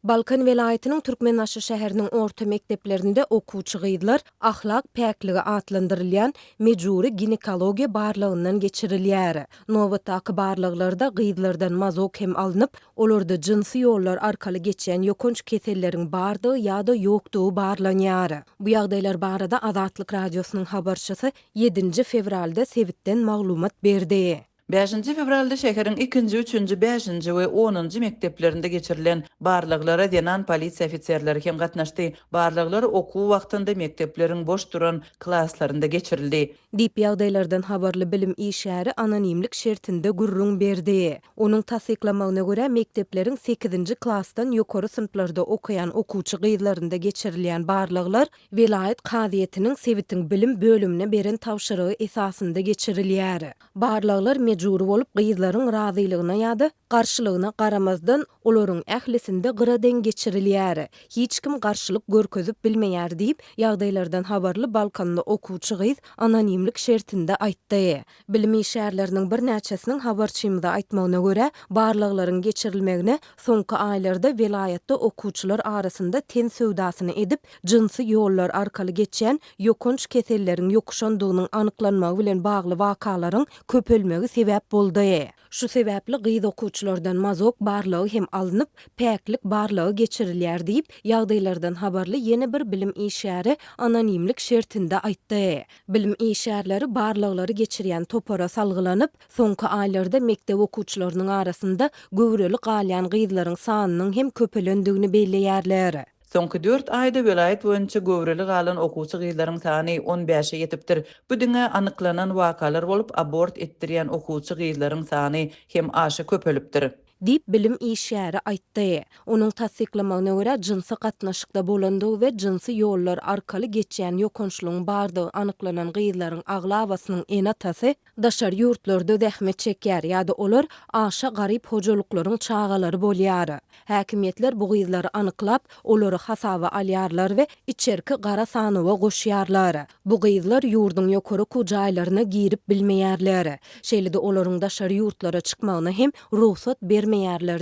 Balkan velayetinin Türkmenaşy şäheriniň orta mekdeplerinde okuwçy gyzlar ahlak päkligi atlandyrylýan mejburi ginekologiya barlygyndan geçirilýär. Nowatdaky barlyglarda gyzlardan mazok hem alınıp, olarda jinsy ýollar arkaly geçen ýokunç keselleriň bardygy ýa-da ýokdugy barlanýar. Bu ýagdaýlar barada Azatlyk radiosynyň habarçysy 7 fevralda Sewitden maglumat berdi. 5 fevralda şäheriň 2-nji, 3-nji, 5-nji we 10-njy mekdeplerinde geçirilen barlyklara denan polisiýa ofitserleri hem gatnaşdy. Barlyklar okuw wagtynda mekdepleriň boş duran klaslarynda geçirildi. Dip ýagdaýlardan habarly bilim işäri anonimlik şertinde gurrun berdi. Onuň tasdiklamagyna görä mekdepleriň 8-nji klassdan ýokary synplarda okuyan okuwçy gyzlarynda geçirilýän barlyklar vilayet kaziýetiniň Sewitiň bilim bölümine beren tawşyrygy esasynda geçirilýär. Barlyklar mejburi bolup gyzlaryň razylygyna ýa-da garşylygyna garamazdan olaryň ählisinde gyradan geçirilýär. Hiç kim garşylyk görkezip bilmeýär diýip ýagdaýlardan habarly Balkanda okuwçy gyz anonimlik şertinde aýtdy. Bilim işärleriniň bir näçesiniň habarçymyza aýtmagyna görä, barlyklaryň geçirilmegine soňky aýlarda vilayetde okuwçylar arasynda ten söwdasyny edip, jinsy ýollar arkaly geçen ýokunç keselleriň ýokuşandygynyň anyklanmagy bilen bagly wakalaryň köpelmegi sebäp boldy. Şu sebäpli gyz okuwçylardan mazok barlygy hem alınıp, päklik barlygy geçirilýär diýip ýagdaýlardan habarly ýene bir bilim işäri anonimlik şertinde aýtdy. Bilim işärleri barlyklary geçirýän topara salgylanyp, soňky aýlarda mekdep okuwçylarynyň arasynda göwreli galýan gyzlaryň sanynyň hem köpelendigini belleýärler. Soňky 4 aýda vilayet boýunça göwreli galan okuwçy gyzlaryň sany 15-e ýetipdir. Bu diňe anyklanan wakalar bolup abort etdirýän okuwçy gyzlaryň sany hem aşy köpelipdir. Dip bilim işäri aýtdy. Onuň tasdiklamagyna görä jinsy gatnaşykda bolandygy we jinsy ýollar arkaly geçen ýokunçlygyň bardygy anyklanan gyzlaryň aglawasynyň en atasy daşar ýurtlarda zähmet çekýär ýa-da olar aşa garyp hojalyklaryň çagalary bolýar. Häkimetler bu gyzlary anyklap, olary hasaba alýarlar we içerki gara sanyga goşýarlar. Bu gyzlar ýurduň ýokary kujaýlaryna girip bilmeýärler. Şeýle-de olaryň daşar ýurtlara çykmagyna hem ruhsat bermeýärler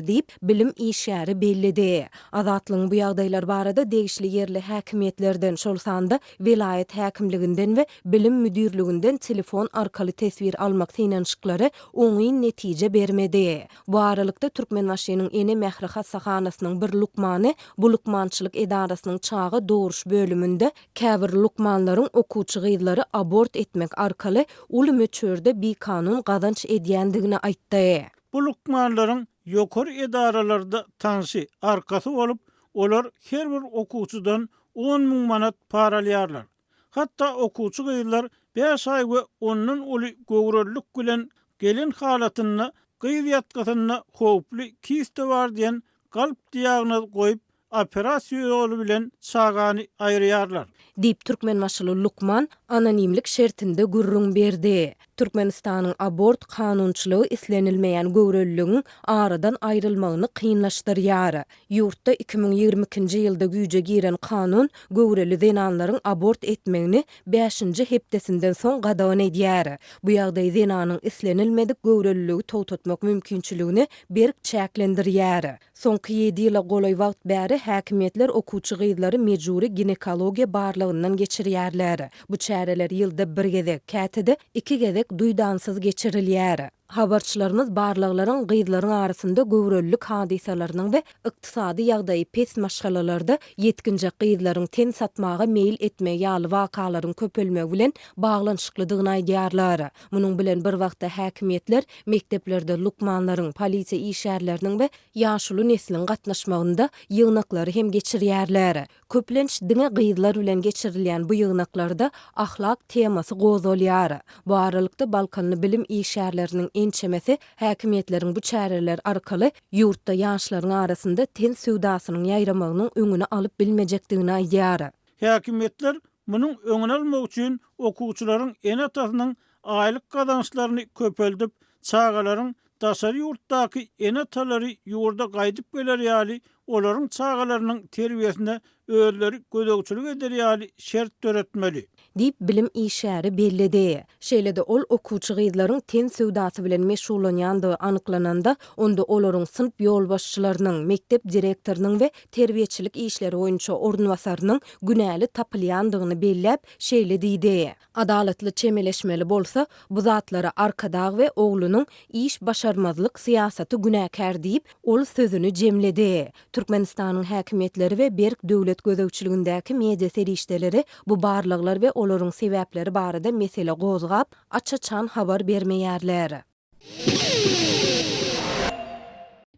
diýip bilim işäri bellidi. Azatlyň bu ýagdaýlar barada degişli ýerli häkimetlerden şol sanda vilayet häkimliginden we bilim müdürliginden telefon arkaly tesbir almak synanşyklary oňy netije bermedi. Bu aralykda Türkmenaşynyň ene mähri hassahanasynyň bir lukmany bu lukmançylyk edarasynyň çağı doğuruş bölümünde käbir lukmanlaryň okuwçy gyzlary abort etmek arkaly uly möçörde bir kanun gazanç edýändigini aýtdy. Bu lukmanlaryň ýokary edaralarda tansy arkasy bolup, olar her bir okuwçydan 10.000 manat paralýarlar. Hatda okuwçy gyzlar 5 ay we ondan uly göwrellik bilen gelin halatyna gyz ýatgasyna howply kiste bar diýen galp diagnoz goýup operasiýa ýolu bilen çagany aýrýarlar. Dip Türkmenmaşyly Lukman anonimlik şertinde gurrun berdi. Türkmenistanyň abort kanunçylygy islenilmeýän göwrelligiň aradan aýrylmagyny kynlaşdyrýar. Ýurtda 2022-nji ýylda güýje giren kanun göwreli zenanlaryň abort etmegini 5-nji hepdesinden soň gadawan edýär. Bu ýagdaý zenanyň islenilmedik göwrelligi towtatmak mümkinçiligini berk çäklendirýär. Soňky 7 ýyla golay wagt bäri häkimetler okuwçy gyzlary mejburi ginekologiya barlygyndan geçirýärler. Bu çäreler ýylda bir gezek, kätede 2 gezek duýdansyz geçirilýär. Habarçylarymyz barlyklaryň gyzlaryň arasynda göwrellik hadisalarynyň we ykdysady ýagdaýy pes maşgalalarda ýetginjek gyzlaryň ten satmagy meýil etme ýaly wakalaryň köpelmegi bilen baglanyşyklydygyny aýdýarlar. Munyň bilen bir wagtda häkimetler mekdeplerde lukmanlaryň, polisiýa işärleriniň we ýaşuly nesliniň gatnaşmagynda ýygnaklary hem geçirýärler. Köplenç diňe gyzlar bilen geçirilýän bu ýygnaklarda ahlak temasy gozulýar. Bu aralykda Balkanly bilim işärleriniň ençemesi häkimetleriň bu çäreler arkaly ýurtda ýaşlaryň arasynda ten söwdasynyň ýaýramagynyň öňüne alyp bilmejekdigini aýdýar. Häkimetler munyň öňüne almak üçin okuwçylaryň en atasynyň aýlyk gazançlaryny köpeldip, çagalaryň daşary ýurtdaky en atalary ýurda gaýdyp geler ýaly olaryň çağalarynyň terbiyesinde özleri gözegçilik ederýäli şert töretmeli. Dip bilim işäri bellidi. Şeýlede ol okuwçy gyzlaryň ten söwdasy bilen meşgullanýandygy anyklananda, onda olaryň sınıf ýolbaşçylarynyň, mektep direktorynyň we terbiýeçilik işleri boýunça ornwasarynyň günäli tapylýandygyny belläp şeýle diýdi. Adalatly çemeleşmeli bolsa, bu zatlara arkadag we oglunyň iş başarmazlyk syýasaty günäkär diýip ol sözüni jemledi. Türkmenistanyň häkimetleri we berk döwlet gözegçiligindäki media serişdeleri bu barlyklar we olaryň sebäpleri barada mesele gozgap, açaçan habar bermeýärler.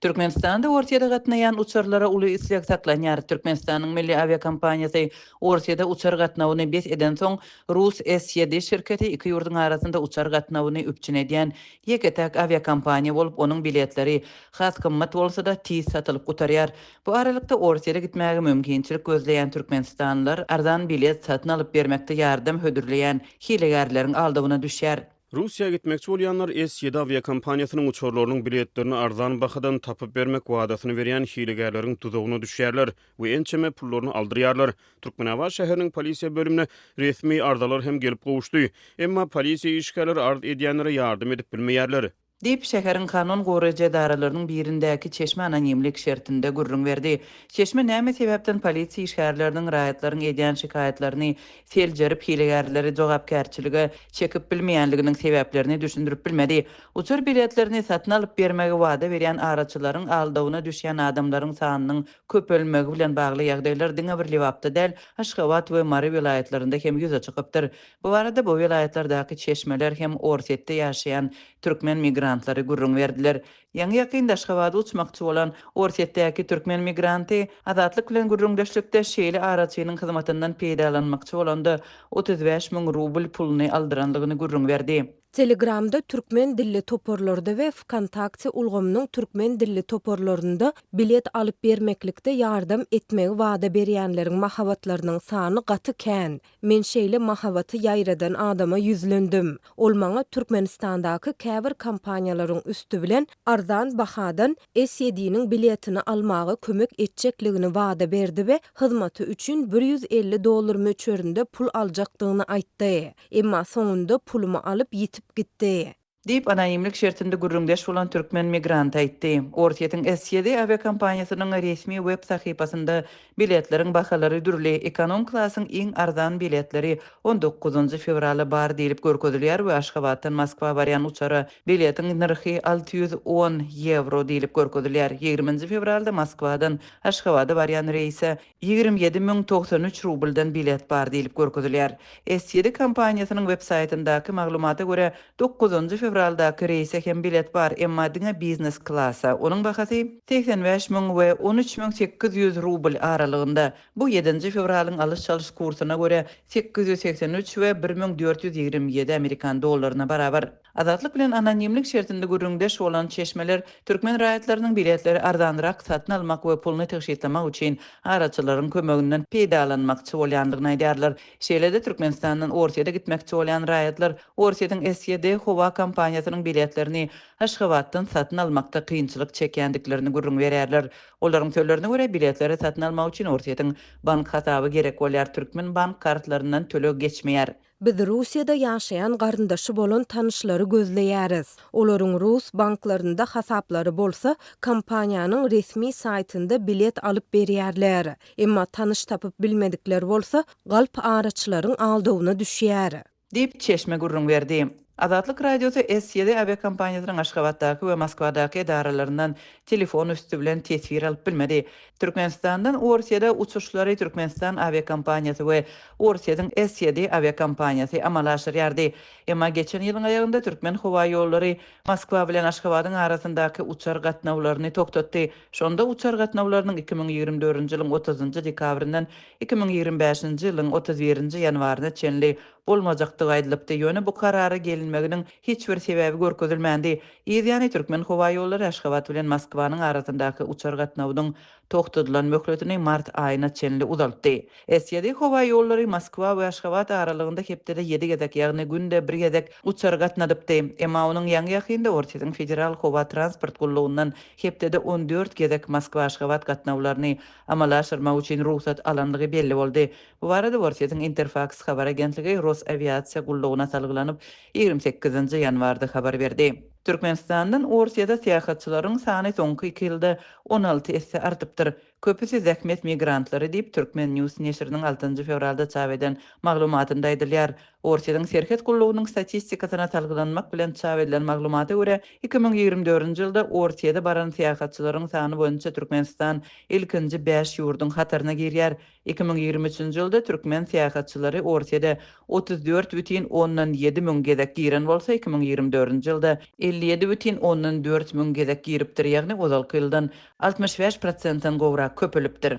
Türkmenistanda ortada gatnayan uçarlara uly isleg saklanýar. Türkmenistanyň milli aviakompaniyasy ortada uçar gatnawyny bes eden soň Rus S7 şirketi iki ýurduň arasynda uçar gatnawyny üpçün edýän ýeketäk aviakompaniýa bolup, onuň biletleri has kymmat bolsa-da tiz satylyp gutarýar. Bu aralykda ortada gitmäge mümkinçilik gözleýän türkmenistanlylar arzan bilet satyn alyp bermekde ýardam hödürleýän hilegärleriň aldygyna düşýär. Russiýa gitmekçi bolýanlar S7 aviakompaniýasynyň uçurlarynyň biletlerini arzan bahadan tapyp bermek wadasyny berýän hilegärleriň tuzagyna düşýärler we ençeme pullaryny aldyrýarlar. Türkmenawa şäheriniň polisiýa bölümine resmi ardalar hem gelip gowuşdy. Emma polisiýa işgärleri ard edýänlere ýardam edip bilmeýärler. Dip şäheriň kanun goraýjy edaralarynyň birindäki çeşme anonimlik şertinde gurrun berdi. Çeşme näme sebäpden polisiýa işgärleriniň raýatlaryň edýän şikaýatlaryny seljerip hilegärleri jogapkärçiligi çekip bilmeýänliginiň sebäplerini düşündirip bilmedi. Uçur biletlerini satyn alyp bermegi wada berýän araçylaryň aldygyna düşýän adamlaryň sanynyň köpelmegi bilen bagly ýagdaýlar diňe bir lewapda däl Aşgabat we Mary vilayetlerinde hem ýüze çykypdyr. Bu arada bu vilayetlerdeäki çeşmeler hem Orsetde ýaşaýan türkmen migrantlary gurrun berdiler. Ýa-ni ýakynda Aşgabatda uçmakçy bolan Orsetdäki türkmen migranty azatlyk bilen gurrundaşlykda şeýle araçynyň hyzmatyndan peýdalanmakçy bolanda 35 000 rubl puluny aldyranlygyny gurrun berdi. Telegramda türkmen dilli toporlarda we Vkontakte ulgamynyň türkmen dilli toporlarynda bilet alyp bermeklikde ýardam etmegi wada berýänleriň mahabatlarynyň sany gaty kän. Men şeýle mahabaty ýaýradan adama ýüzlendim. Ol maňa Türkmenistandaky käbir kompaniýalaryň üstü bilen arzan bahadan S7-niň biletini almagy kömek etjekligini wada berdi we hyzmaty üçin $150 möçberinde pul aljakdygyny aýtdy. Emma soňunda pulumy alyp ýitip gitdi. Dip anonimlik şertinde gurrundaş bolan türkmen migrant aýtdy. Orsetň S7 aviakompaniýasynyň resmi web sahypasynda biletleriň bahalary dürli, ekonom klasyň iň arzan biletleri 19 fevrala bar diýilip görkezilýär we Aşgabatdan Moskwa barýan uçara biletiň narhy 610 euro diýilip görkezilýär. 20 fevralda Moskwadan Aşgabata barýan reýse 27.093 rubldan bilet bar diýilip görkezilýär. S7 kompaniýasynyň web saýtyndaky maglumata görä 9 fevraldaky reýse hem bilet bar, emma diňe biznes klassa. Onuň bahasy 85 000 we 13.800 rubl aralygynda. Bu 7 fevralyň alys-çalys kursyna görä 883 we 1427 Amerikan dollaryna barabar. Azatlyk bilen anonimlik şertinde gurrundaş bolan çeşmeler türkmen raýatlarynyň biletleri arzanrak satyn almak we puluny teşkiltlemek üçin araçylaryň kömeginden peýdalanmakçy bolýandygyny aýdýarlar. Şeýlede Türkmenistanyň Orsetde gitmekçi bolan raýatlar Orsetň S7 howa kompaniýasynyň biletlerini Aşgabatdan satyn almakda kynçylyk çekýändiklerini gurrun berýärler. Olaryň sözlerine görä biletleri satyn almak üçin Orsetň bank hasaby gerek bolýar. Türkmen bank kartlarynyň tölegi geçmeýär. Biz Russiýada ýaşaýan garyndaşy bolan tanışlary gözleýäris. Olaryň Rus banklarynda hasaplary bolsa, kompaniýanyň resmi saýtynda bilet alyp berýärler. Emma tanış tapyp bilmedikleri bolsa, galp araçlaryň aldygyna düşýär. Dip çeşme gurrun berdi. Azatlyk radiosu S7 aviakompaniýasynyň Aşgabatdaky we Moskwadaky edaralaryndan telefon üstü bilen tesbir alyp bilmedi. Türkmenistandan Orsetde uçuşlary Türkmenistan aviakompaniýasy we Orsetň S7 aviakompaniýasy amalaşdyrýardy. Emma geçen ýylyň aýagynda Türkmen howa ýollary Moskwa bilen Aşgabatyň arasyndaky uçar gatnawlaryny toktatdy. Şonda uçar gatnawlarynyň 2024-nji ýylyň 30-njy dekabrynyň 2025-nji ýylyň 31-nji ýanwaryna çenli bolmajakdygy aýdylypdy. Ýöne bu karara gelinmeginiň hiç bir sebäbi görkezilmändi. Ýani Türkmen howa ýollary Aşgabat bilen Moskwanyň arasyndaky uçar gatnawdyň toktudylan möhletini mart aýyna çenli uzaltdy. S7 howa ýollary Moskwa we Aşgabat aralygynda hepdede 7 gedek, ýagny günde 1 gedek uçar gatnadypdy. Emma onuň ýangy ýakynda Ortiýanyň federal howa transport gullugundan hepdede 14 gedek Moskwa Aşgabat gatnawlaryny amala aşyrmak üçin ruhsat alanlygy belli boldy. Bu barada Ortiýanyň Interfax habar agentligi Rosaviasiýa gulluguna salgylanyp 28-nji ýanwarda habar berdi. Türkmenistandan Orsiýada seýahatçylaryň sany soňky 2 ýylda 16 esse artypdyr. Köpüsi zähmet migrantlary diýip Türkmen News neşriniň 6-njy fevralda çap eden maglumatynda aýdylýar. Orsiýanyň serhet gullugynyň statistikasyna salgylanmak bilen çap edilen maglumata görä 2024-nji ýylda Orsiýada baran seýahatçylaryň sany boýunça Türkmenistan ilkinji 5 ýurdun hatarına girýär. 2023-nji ýylda Türkmen seýahatçylary Orsiýada 34,7 müň gedek giren bolsa 2024-nji ýylda 57,4 müň gedek giripdir, ýagny ozalky ýyldan 65%-dan gowrak köpelipdir.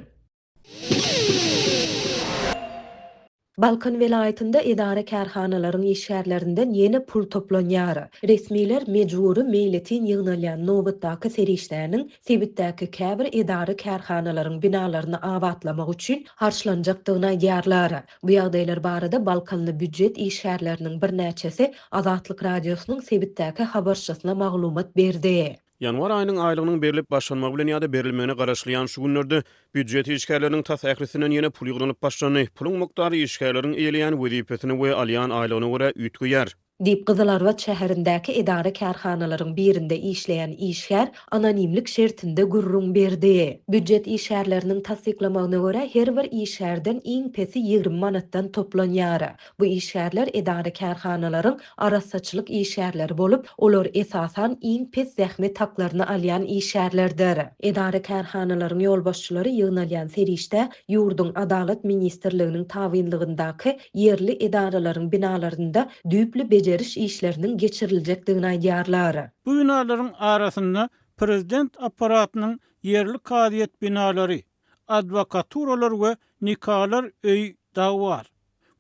Balkan velaýatynda edara kärhanalaryň işgärlerinden ýene pul toplanýar. Resmiler mejburi meýletin ýygnalýan nowbatdaky serişleriniň sebitdäki käbir edara kärhanalaryň binalaryny awatlamak üçin harçlanjakdygyna aýdýarlar. Bu ýagdaýlar barada Balkanly büdjet işgärleriniň bir näçesi Azatlyk radiosynyň sebitdäki habarçysyna maglumat berdi. Yanvar aýynyň aýlygynyň berilip başlanmagy bilen ýa-da berilmegine garaşlayan şu günlerde büdjet işgärleriniň täsirlisinden ýene pul ýygranyp başlandy. Puluň mukdary işgärleriň eýleýän wezipetini we alýan aýlygyna görä üýtgüýär. Dip Gyzylarwat şäherindäki edara kärhanalaryň birinde işleýän işgär anonimlik şertinde gurrun berdi. Büdjet işgärleriniň tasdiklamagyna görä her bir işgärden iň pesi 20 manatdan toplanýar. Bu işgärler edara kärhanalaryň arasaçylyk işgärleri bolup, olar esasan iň pes zähmet haklaryny alýan işgärlerdir. Edara kärhanalaryň ýolbaşçylary ýygnalýan serişde ýurdun Adalet ministrliginiň tawinligyndaky yerli edaralaryň binalarynda düýpli beceriş işlerinin geçiriljekdigini aýdýarlar. Bu binaların arasında prezident aparatynyň yerli kadiyet binalary, advokaturalar we nikalar öý dağı var.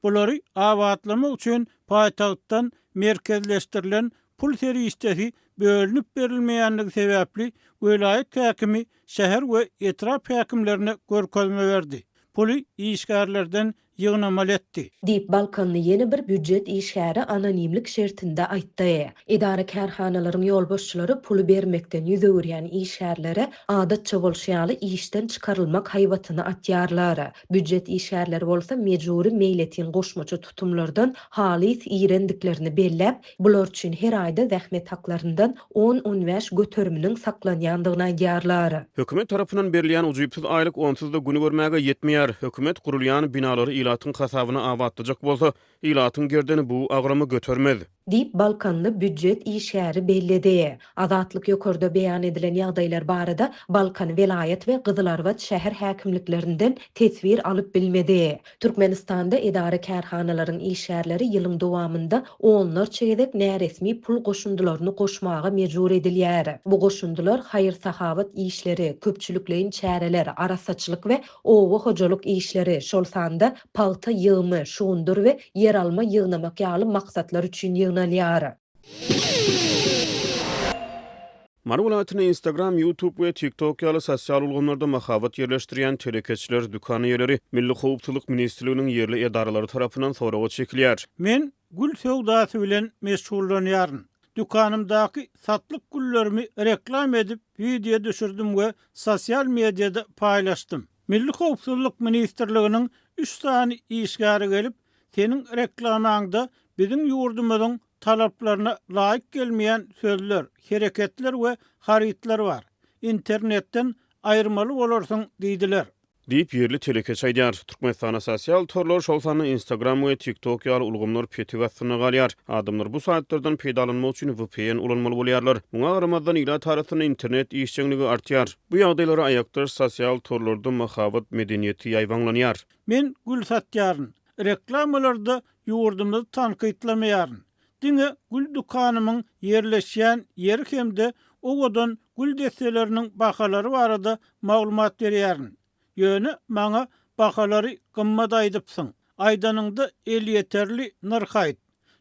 Bulary awatlamak üçin paýtagtdan merkezleşdirilen pul serişdesi bölünip berilmeýänligi sebäpli welaýat häkimi şäher we etrap häkimlerine görkezme berdi. Puli işgärlerden ýygnamal etdi. Dip Balkanly ýene bir büdjet işgäri anonimlik şertinde aýtdy. Edara kärhanalaryň ýolbaşçylary pulu bermekden ýüzegirýän işgärlere adatça bolşýaly işden çykarylmak haýwatyny atýarlar. Büdjet işgärleri bolsa mejburi meýletin goşmaça tutumlardan halis iýrendiklerini belläp, bular üçin her aýda zähmet haklaryndan 10-15 göterminiň saklanýandygyny aýdýarlar. Hökümet tarapyndan berilýän ujuýpsyz aýlyk onsuz da güni görmäge ýetmeýär. Hökümet gurulýan binalary ilatyň hasabyna awatdyjak bolsa, ilatyň gerdeni bu agramy götermez. Dip Balkanly büdjet işgäri bellidi. Azatlyk ýokarda beýan edilen ýagdaýlar barada Balkan velaýat we Gyzylarwat şäher häkimliklerinden tesbir alyp bilmedi. Türkmenistanda edara kärhanalaryň işgärleri ýylyň dowamında onlarça gedek näresmi pul goşundylaryny goşmaga mejbur edilýär. Bu goşundylar haýır-sahabat işleri, köpçülükleýin çäreler, arasaçylyk we owa hojalyk işleri, şol sanda palta ýygymy, şuundur we yer alma ýygnamak ýaly maksatlar üçin ýygnalýar. Marwalatyny Instagram, YouTube we TikTok ýaly sosial ulgamlarda mahawat ýerleşdirýän telekeçiler dükany ýerleri Milli Howpsuzlyk Ministrliginiň yerli edaralary tarapyndan soraga çekilýär. Men gül sewdasy bilen meşgullanýaryn. Dükanymdaky satlyk güllerimi reklam edip video düşürdim we sosial mediada paýlaşdym. Milli Howpsuzlyk Ministrliginiň 3 sany işgäri gelip, "Seniň reklamaňda bizim ýurdumyzyň talaplarına laýyk gelmeýän sözler, hereketler we haritler var. İnternetden aýyrmaly bolarsyň" diýdiler. Diýip yerli telekeç aýdýar. Türkmenistana sosial torlar şol sany Instagram we TikTok ýaly ulgamlar petigasyna galýar. Adamlar bu saatlardan peýdalanmak üçin VPN ulanmaly bolýarlar. Muňa garamazdan ila tarasyna internet işçiligi artýar. Bu ýagdaýlara aýakdaş sosial torlarda mahawat medeniýeti ýaýwanlanýar. Men gül satýaryn. Reklamalarda ýurdumyzy tankytlamayaryn. Diňe gül dukanymyň ýerleşýän ýeri hemde owadan gül desteleriniň bahalary barada maglumat berýäryn. Ýöne maňa bahalary gymmat aýdypsyň. Aýdanyňda el ýeterli narh aýt.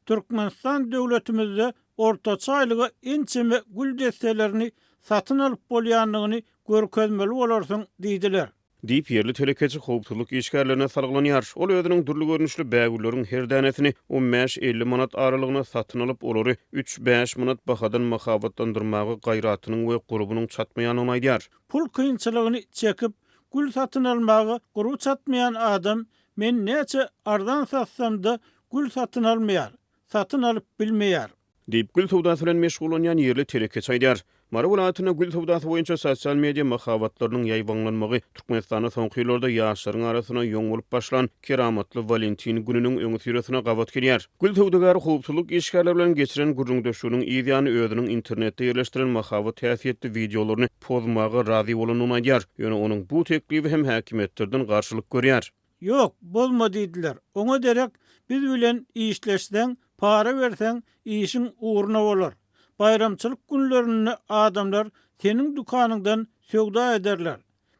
Türkmenistan döwletimizde ortaça aýlyga ençeme gül destelerini satyn alyp bolýanlygyny görkezmeli bolarsyň diýdiler. Diýip yerli telekeçi howpsuzlyk işgärlerine sarglanýar. Ol özüniň durly görnüşli bägürleriň her danesini 15-50 manat aralygyna satyn alyp olary 3-5 manat bahadan mahabatlandyrmagy gaýratynyň we gurbunyň çatmaýanyny aýdýar. Pul kynçylygyny çekip gül satyn almagy guru çatmaýan adam men näçe ardan satsam-da gül satyn almaýar, satyn alyp bilmeýär. Diýip gül sowdasy bilen meşgul bolýan yerli telekeçi aýdýar. Mara welaýatyna gül sowdasy boýunça sosial media mahabatlarynyň ýaýbanlanmagy Türkmenistanyň soňky ýyllarda ýaşlaryň arasyna ýoň bolup başlan keramatly Valentin gününiň öňü sürüsine gabat gelýär. Gül sowdagary howpsuzlyk işgärleri bilen geçiren gurrun döşüniň ýa-ni özüniň internetde ýerleşdiren mahabat täsirli videolaryny pozmagy razy bolanyny aýdýar. Ýöne onuň bu teklibi hem häkimetlerden garşylyk görýär. Yok, bolma diýdiler. Oňa derek biz bilen işleşseň, para berseň, işiň uğruna bolar. Bayramçylyk günlerini adamlar senin dukanyňdan söwda ederler.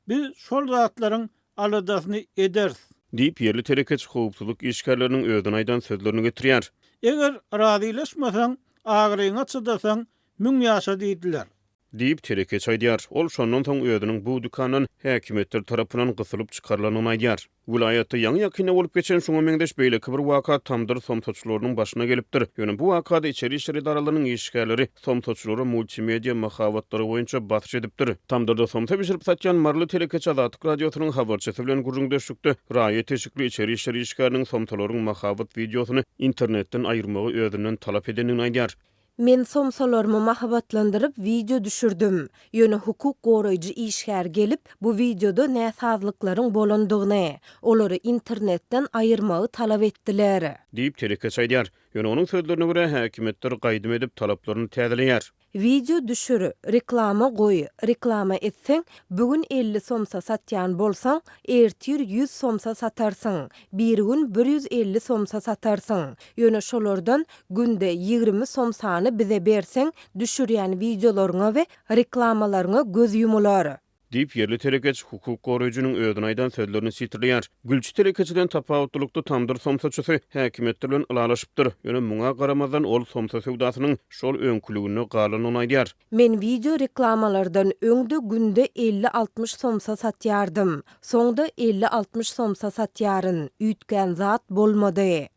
Biz şol zatlaryň aladasyny ederiz. Diýip yerli telekeçi howpsuzlyk işgärleriniň özüne aýdan sözlerini getirýär. Eger razylaşmasaň, agyryňa çydasaň, müň ýaşa diýdiler. Diýip telekeçi aýdýar. Ol şondan soň özüniň bu dukandan häkimetler tarapyndan gysylyp çykarlanyny aýdýar. Vilayatda ýaňy ýakyna bolup geçen şoňa meňdeş beýleki bir waka tamdyr somtoçylarynyň başyna gelipdir. Ýöne bu wakada içeri işler idaralarynyň işgärleri somtoçylary multimedia mahabatlary boýunça batyş edipdir. Tamdyrda somta bişirip satýan Marly telekeçi Azatlyk radiosynyň habarçysy bilen gurrundaşykdy. Raýat teşikli içeri işler işgäriniň somtalaryň mahabat videosyny internetden aýyrmagy özünden talap edenini aýdýar. Men somsalarımı mahabatlandırıp video düşürdüm. Ýöne hukuk goraýjy işgär gelip bu videoda näsazlyklaryň bolandygyny, olary internetten aýyrmagy talap etdiler. Diýip telekeçi aýdýar. Ýöne onuň sözlerine görä häkimetler gaýdym edip talaplaryny täzeleýär. Video düşürü, reklama goý. Reklama etseň, bugün 50 somsa satýan bolsaň, ertir 100 somsa satarsyň. Bir gün 150 somsa satarsyň. Ýöne şolardan günde 20 somsany bize berseň, düşürýän videolaryňa we reklamalaryňa göz yumular. Diýip yerli telekeçi hukuk goraýjynyň özüne aýdan sözlerini sitirleýär. Gülçi telekeçiden tapawutlukda tamdyr somsaçysy häkimetler bilen ılalaşypdyr. Ýöne muňa garamazdan ol somsa sowdasynyň şol öňkülügini galanyny aýdýar. Men video reklamalardan öňde günde 50-60 somsa satýardym. Soňda 50-60 somsa satýaryn üýtgen zat bolmady.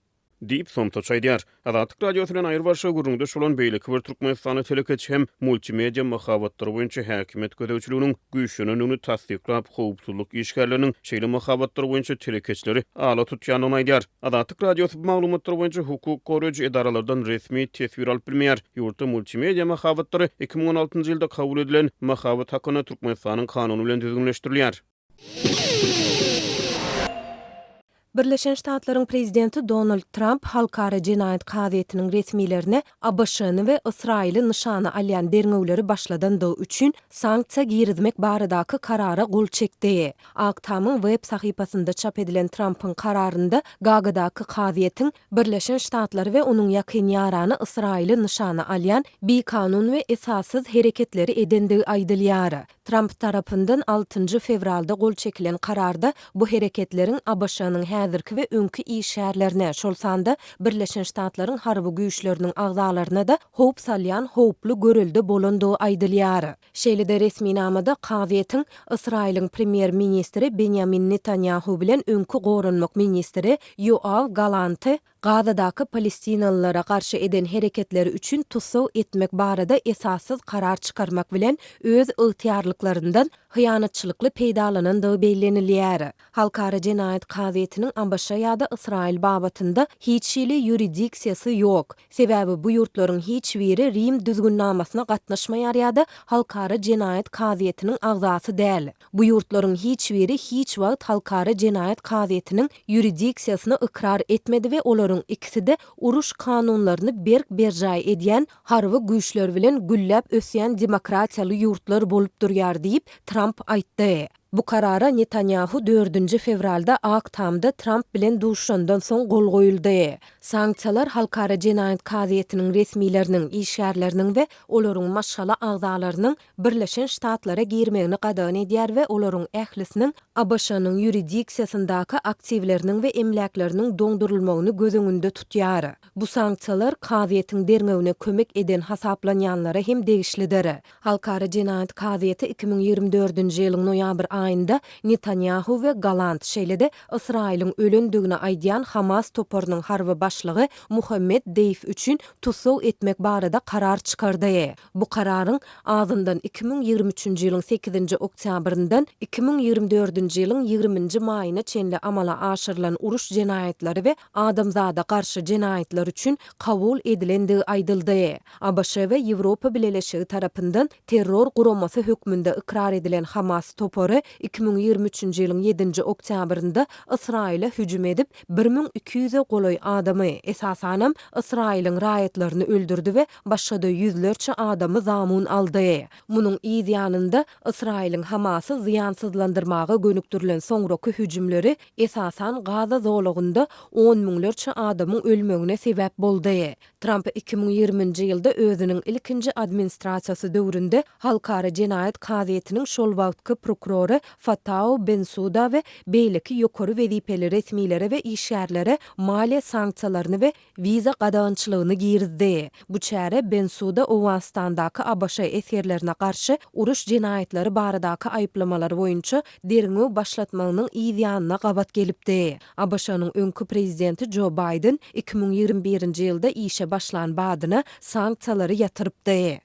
Diýip somtaç aýdýar. Azatlyk radiosu bilen aýyrbaşy gurrunda şolan beýleki bir Türkmenistany telekeçi hem multimedia mahabatlary boýunça häkimet gödäwçiliginiň güýçlünýüni tasdiklap, howpsuzlyk işgärleriniň şeýle mahabatlary boýunça telekeçileri ala tutýanyny aýdýar. Azatlyk radiosu maglumatlary boýunça hukuk goraýjy edaralardan resmi tesbir alyp bilmeýär. Ýurtda multimedia mahabatlary 2016-njy ýylda kabul edilen mahabat hakyna Türkmenistanyň kanuny bilen düzgünleşdirilýär. Birleşen Ştatlaryň prezidenti Donald Trump halkara jinayet kaziýetiniň resmilerine ABŞ-ny we Israýly nyşany alýan derňewleri başladandygy üçin sanksiýa girizmek baradaky karara gol çekdi. Aktamyň web sahypasynda çap edilen Trump'ın kararynda Gagadaky kaziýetiň Birleşen Ştatlary we onuň ýakyn ýarany Israýly nyşany alýan bi-kanun we esassız hereketleri edendigi aýdylýar. Trump tarapyndan 6 fevralda gol çekilen kararda bu hereketleriň ABŞ-nyň häzirki we öňkü işgärlerine şolsanda Birleşen Ştatlaryň harby güýçleriniň agzalaryna da howp salýan howply görüldi bolandygy aýdylýar. Şeýle-de resmi namada kaziýetiň Israýlyň premier ministri Benjamin Netanyahu bilen öňkü gorunmak ministri Yoav Gallanty Gazadaky Palestinalılara karşı eden hereketleri üçin tutsaw etmek barada esassız karar çıkarmak bilen öz ıhtiyarlıklarından hıyanatçılıklı peýdalanandygy bellenilýär. Halkara jinayet kaziýetiniň ambasha ýa-da Israýl babatynda hiç şeýle ýuridiksiýasy ýok. Sebäbi bu ýurtlaryň hiç biri Rim düzgünnamesyna gatnaşmaýar ýa-da halkara jinayet kaziýetiniň agzasy däl. Bu ýurtlaryň hiç biri hiç wagt halkara jinayet kaziýetiniň ýuridiksiýasyna ikrar etmedi we olaryň ikisi de uruş kanunlaryny berk berjay edýän harby güýçler bilen gülläp ösýän demokratiýaly ýurtlar bolup durýar diýip Trump aýtdy. Bu karara Netanyahu 4. fevralda Aktamda Trump bilen duşandan soň gol goýuldy. Sanksiýalar Halkara Jenaýat Kaziýetiniň resmileriniň, işgärleriniň we olaryň maşgala agzalarynyň Birleşen Ştatlara girmegini gadan edýär we olaryň ählisiniň ABŞ-nyň ýuridiksiýasyndaky aktiwleriniň we emlaklariniň doňdurulmagyny göz öňünde tutýar. Bu sanksiýalar kaziýetiň dermegine kömek eden hasaplanýanlara hem degişlidir. Halkara Jenaýat Kaziýeti 2024-nji ýylyň noýabr aýynda Netanyahu we Galant şeýlede Israýlyň ölendigine aýdýan Hamas toporunyň harby başlygy Muhammed Deif üçin tutsaw etmek barada karar çykardy. Bu kararyň azyndan 2023-nji ýylyň 8-nji oktýabryndan 2024-nji ýylyň 20-nji maýyna çenli amala aşyrylan uruş jenaýatlary we adamzada garşy jenaýatlar üçin kabul edilendigi aýdyldy. ABC we Ýewropa Birleşigi tarapyndan terror guramasy hökmünde ikrar edilen Hamas toporu 2023-nji ýylyň 7-nji oktýabrynda Israýla hüjüm edip 1200-e goloý adamy esasanam Israýlyň raýatlaryny öldürdi we başga-da ýüzlerçe adamy zamun aldy. Munyň ýanynda Israýlyň Hamasy ziýansızlandyrmaga gönüktirilen soňraky hüjümleri esasan Gaza zolagynda 10 miňlerçe adamyň ölmegine sebäp boldy. Trump 2020-nji ýylda özüniň ilkinji administrasiýasy döwründe Halkara Jenaýat Kaziýetiniň şol wagtky prokurory Fatou Bensouda we beýleki ýokary wezipeli resmiýlere we işgärlere maliýe sanksiýalaryny we wiza gadançylygyny girizdi. Bu çäre Bensouda Owganistandaky ABŞ eskerlerine garşy uruş jenaýatlary baradaky aýplamalar boýunça derňi başlatmagynyň ýanyna gabat gelipdi. ABŞ-nyň öňkü prezidenti Joe Biden 2021-nji ýylda işe başlan badyna sanksiýalary ýatyrypdy.